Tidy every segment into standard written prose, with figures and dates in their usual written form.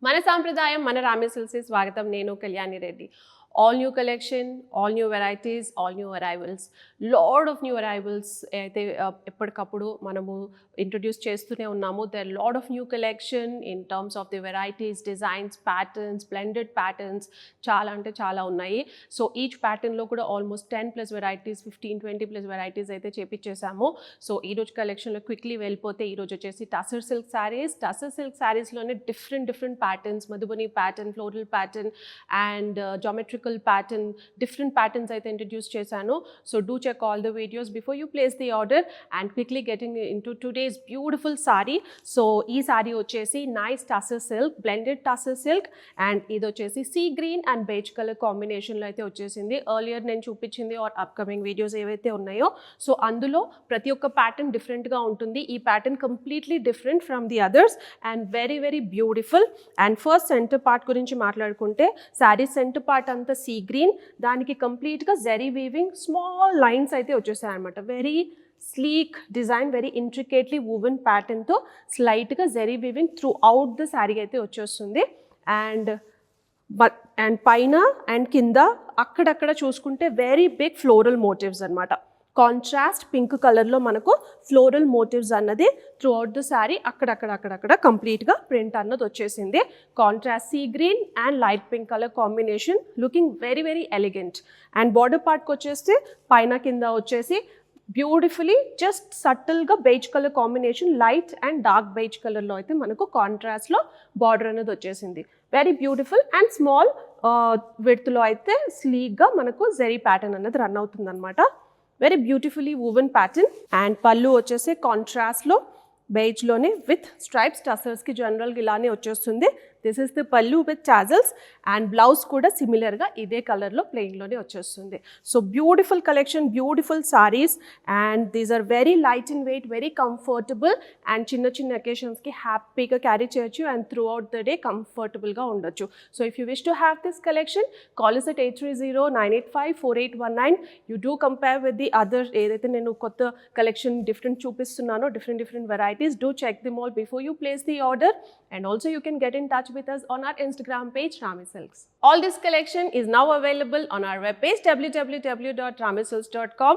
మన సాంప్రదాయం మన రామే సిల్క్స్కి స్వాగతం. నేను Kalyani Reddy. All new collection, all new varieties, all new arrivals, lot of new arrivals అయితే ఎప్పటికప్పుడు మనము ఇంట్రొడ్యూస్ చేస్తూనే ఉన్నాము. There lot of new collection in terms of the varieties, designs, patterns, blended patterns చాలా అంటే చాలా ఉన్నాయి. సో ఈచ్ ప్యాటర్న్లో కూడా ఆల్మోస్ట్ 10+ వెరైటీస్, 15-20+ వెరైటీస్ అయితే చేపించేసాము. సో ఈరోజు కలెక్షన్లో క్విక్లీ వెళ్ళిపోతే ఈరోజు వచ్చేసి టసర్ సిల్క్ శారీస్. టసర్ సిల్క్ శారీస్లోనే different patterns, Madhubani pattern, floral pattern and geometrical pattern, different patterns అయితే ఇంట్రడ్యూస్ చేశాను. So do check all the videos before you place the order and quickly getting in to today's beautiful sari. So ఈ సారీ వచ్చేసి nice tussar silk, blended tussar silk and ఇది వచ్చేసి sea green and beige colour కాంబినేషన్లో అయితే వచ్చేసింది. Earlier నేను చూపించింది ఆర్ అప్కమింగ్ వీడియోస్ ఏవైతే ఉన్నాయో సో అందులో ప్రతి ఒక్క ప్యాటర్న్ డిఫరెంట్గా ఉంటుంది. ఈ pattern completely different from the others and very beautiful. And first centre part గురించి మాట్లాడుకుంటే శారీ సెంటర్ పార్ట్ అంతా సీ గ్రీన్, దానికి కంప్లీట్గా జెరీ వీవింగ్ స్మాల్ లైన్స్ అయితే వచ్చేసాయి అనమాట. Very sleek design, very intricately woven ప్యాటర్న్తో స్లైట్గా zari weaving throughout the sari అయితే వచ్చేస్తుంది. అండ్ పైన అండ్ కింద అక్కడక్కడ చూసుకుంటే వెరీ బిగ్ ఫ్లోరల్ మోటివ్స్ అనమాట. కాంట్రాస్ట్ పింక్ కలర్లో మనకు ఫ్లోరల్ మోటివ్స్ అన్నది త్రూ అవుట్ ద శారీ అక్కడక్కడ కంప్లీట్గా ప్రింట్ అన్నది వచ్చేసింది. Contrast sea green and light pink colour combination looking very elegant. And border పార్ట్కి వచ్చేస్తే పైన కింద వచ్చేసి బ్యూటిఫుల్లీ జస్ట్ సటిల్గా beige colour combination, light and dark beige కలర్లో అయితే మనకు కాంట్రాస్ట్లో బార్డర్ అనేది వచ్చేసింది. వెరీ బ్యూటిఫుల్ అండ్ స్మాల్ విడ్త్లో అయితే స్లీక్గా మనకు జెరీ ప్యాటర్న్ అనేది రన్ అవుతుంది అనమాట. Very beautifully woven pattern. And పళ్ళు వచ్చేసి కాంట్రాస్ట్లో బేజ్లోనే విత్ స్ట్రైప్స్, టసర్స్కి జనరల్గా ఇలానే వచ్చేస్తుంది. దిస్ ఇస్ ది పళ్ళు విత్ టాజల్స్ అండ్ బ్లౌజ్ కూడా సిమిలర్గా ఇదే కలర్లో ప్లెయిన్లోనే వచ్చేస్తుంది. So beautiful collection, beautiful sarees and these are very light in weight, very comfortable and చిన్న అకేషన్స్కి హ్యాపీగా క్యారీ చేయొచ్చు and throughout the day కంఫర్టబుల్గా ఉండొచ్చు. So if you wish to have this collection call us at 830-985-4819. You do compare with the other ఏదైతే నేను కొత్త collection different చూపిస్తున్నానో, different varieties, do check them all before you place the order. And also you can get in touch with us on our Instagram page Rame Silks. All this collection is now available on our webpage www.ramesilks.com.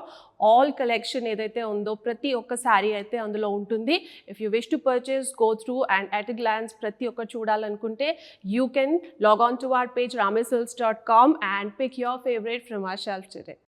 All collection ఏదైతే ఉందో ప్రతి ఒక్క శారీ అయితే అందులో ఉంటుంది. If you wish to purchase, go through and at a glance ప్రతి ఒక్క చూడాలనుకుంటే you can log on to our page ramesilks.com and pick your favorite from our shelf today.